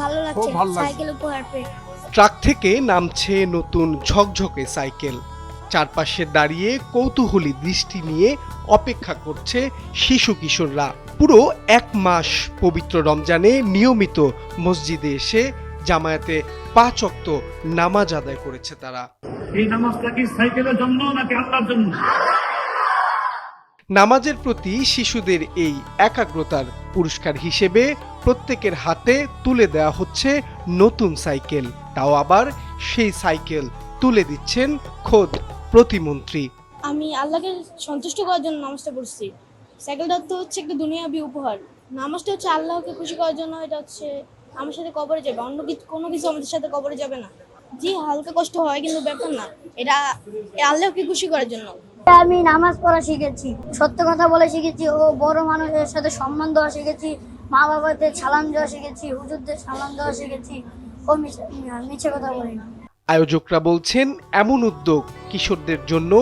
ভালো লাগছে সাইকেল উপহার পেয়ে। ট্রাক থেকে নামছে নতুন ঝকঝকে সাইকেল। চারপাশে দাঁড়িয়ে কৌতূহলী দৃষ্টি নিয়ে অপেক্ষা করছে শিশু কিশোররা। পুরো ১ মাস পবিত্র রমজানে নিয়মিত মসজিদে এসে জামায়াতে ৫ ওয়াক্ত নামাজ আদায় করেছে তারা। এই নামাজটা কি সাইকেলের জন্য নাকি আল্লাহর জন্য? নামাজের প্রতি শিশুদের এই একাগ্রতার পুরস্কার হিসেবে প্রত্যেকের হাতে তুলে দেওয়া হচ্ছে নতুন সাইকেল। তাও আবার সেই সাইকেল তুলে দিচ্ছেন খোদ প্রতিমন্ত্রী। আমি আল্লাহকে সন্তুষ্ট করার জন্য নামাজটা পড়ছি। সাইকেলটা তো হচ্ছে একটা দুনিয়াবি উপহার। নামাজটা হচ্ছে আল্লাহকে খুশি করার জন্য। এটা হচ্ছে আমার সাথে কবরে যাবে, অন্য কোনো কিছু আমাদের সাথে কবরে যাবে না। জি হালকা কষ্ট হয় কিন্তু ব্যাপার না, এটা আল্লাহকে খুশি করার জন্য। আমি নামাজ পড়া শিখেছি, সত্য কথা বলে শিখেছি, ও বড় মানুষের সাথে সম্মান দেওয়া শিখেছি, মা বাবাদের সালাম দেওয়া শিখেছি, হুজুরদের সালাম দেওয়া শিখেছি, ও মিছে কথা বলি না। আয়োজকরা বলছেন এমন উদ্যোগ কিশোরদের জন্য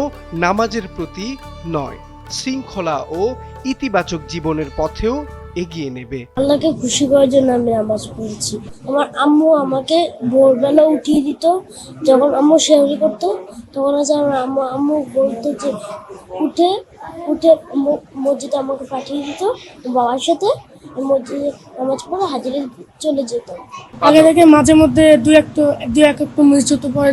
নামাজের প্রতি নয়, শৃঙ্খলা ও ইতিবাচক জীবনের পথেও এগিয়ে নেবে। আল্লাহকে খুশি করার জন্য আমি নামাজ পড়েছি। আমার আম্মু আমাকে ভোরবেলা উঠিয়ে দিত, যখন আম্মু সেহরি করতো তখন হচ্ছে আমার আম্মু বলতো যে উঠে মসজিদে আমাকে পাঠিয়ে দিত বাবার সাথে। মসজিদে নামাজ পড়ে হাজিরে চলে যেতাম। আগে থেকে মাঝে মধ্যে দুই এক মিনিট পরে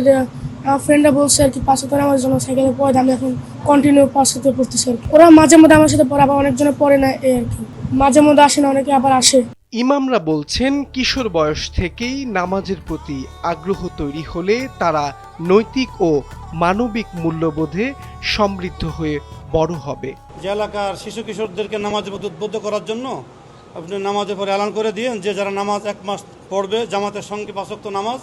আমার ফ্রেন্ডরা বলছে আর কি ৫ ওয়াক্ত নামাজ জন্য সাইকেলে পড়ে, আমি এখন কন্টিনিউ ৫ ওয়াক্ত পড়তেছি। ওরা মাঝে মধ্যে আমার সাথে পড়ে, আবার অনেকজনে পড়ে না, এই আর কি। মাঝে মধ্যে আসে না, অনেকে আবার আসে। ইমামরা বলছেন কিশোর বয়স থেকেই নামাজের প্রতি আগ্রহ তৈরি হলে তারা নৈতিক ও মানবিক মূল্যবোধে সমৃদ্ধ হয়ে বড় হবে। যে এলাকার শিশু কিশোরদেরকে নামাজের মধ্যে উদ্বুদ্ধ করার জন্য আপনি নামাজের পরে এলান করে দিয়েন যে যারা নামাজ ১ মাস পড়বে জামাতের সঙ্গে ৫ ওয়াক্ত নামাজ,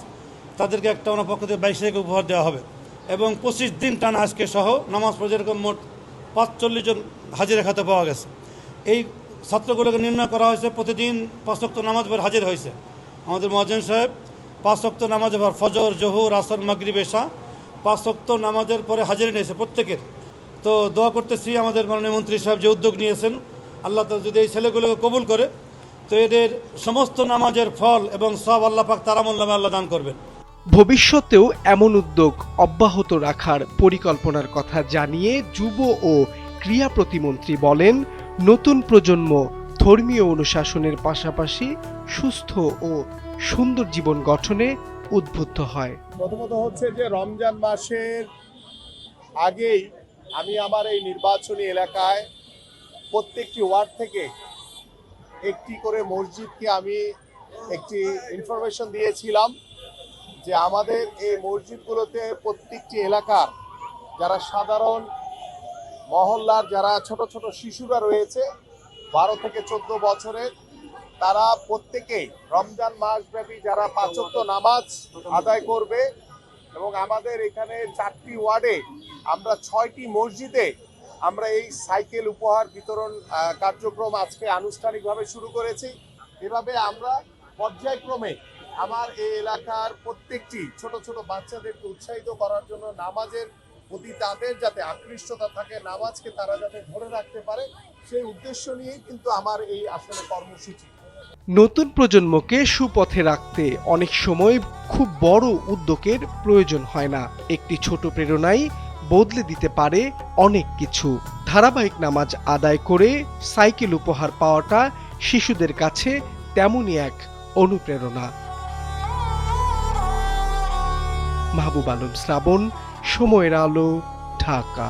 তাদেরকে একটা ওনার পক্ষ থেকে ২২ তারিখে উপহার দেওয়া হবে। এবং ২৫ দিন টানা আজকে সহ নামাজ পড়ে যেরকম মোট ৪৫ জন হাজিরা খাতে পাওয়া গেছে। এই ছাত্রগুলোকে নির্ণয় করা হয়েছে প্রতিদিন ৫ ওয়াক্ত নামাজ পড়ে হাজির হয়েছে। আমাদের মুয়াজ্জিন সাহেব ৫ ওয়াক্ত নামাজের পর ফজর, জোহর, আসর, মাগরিব, এশা ৫ ওয়াক্ত নামাজের পরে হাজিরা নিয়েছে প্রত্যেকের। তো দোয়া করতেছি আমাদের মাননীয় মন্ত্রী সাহেব যে উদ্যোগ নিয়েছেন, আল্লাহ তাআলা যদি এই ছেলেগুলোকে কবুল করে তো এদের সমস্ত নামাজের ফল এবং সব আল্লাহ পাক তার আমলনামে আল্লাহ দান করবেন। ভবিষ্যতেও এমন উদ্যোগ অব্যাহত রাখার পরিকল্পনার কথা জানিয়ে যুব ও ক্রীড়া প্রতিমন্ত্রী বলেন, নতুন প্রজন্ম ধর্মীয় অনুশাসনের পাশাপাশি সুস্থ ও সুন্দর জীবন গঠনে উদ্বুদ্ধ হয়। প্রথমত হচ্ছে যে রমজান মাসের আগেই আমি আমার এই নির্বাচনী এলাকায় প্রত্যেকটি ওয়ার্ড থেকে একটি করে মসজিদকে আমি একটি ইনফরমেশন দিয়েছিলাম যে আমাদের এই মসজিদগুলোতে প্রত্যেকটি এলাকার যারা সাধারণ মহল্লার যারা ছোট ছোট শিশুরা রয়েছে ১২ থেকে ১৪ বছরের, তারা প্রত্যেকেই রমজান মাসব্যাপী যারা ৫ ওয়াক্ত নামাজ আদায় করবে। এবং আমাদের এখানে ৪টি ওয়ার্ডে আমরা ৬টি মসজিদে আমরা এই সাইকেল উপহার বিতরণ কার্যক্রম আজকে আনুষ্ঠানিকভাবে শুরু করেছি। এভাবে আমরা পর্যায়ক্রমে আমার এই এলাকার প্রত্যেকটি ছোট ছোট বাচ্চাদেরকে উৎসাহিত করার জন্য নামাজের প্রতি তাদের যাতে আকৃষ্টতা থাকে, নামাজকে তারা যাতে ধরে রাখতে পারে, সেই উদ্দেশ্য নিয়েই কিন্তু আমার এই আসলে কর্মসূচি। নতুন প্রজন্মকে সুপথে রাখতে অনেক সময় খুব বড় উদ্যোগের প্রয়োজন হয় না, একটি ছোট প্রেরণাই বদলে দিতে পারে অনেক কিছু। ধারাবাহিক নামাজ আদায় করে সাইকেল উপহার পাওয়াটা শিশুদের কাছে তেমনই এক অনুপ্রেরণা। মাহবুব আলম শ্রাবণ, সময়ের আলো, ঢাকা।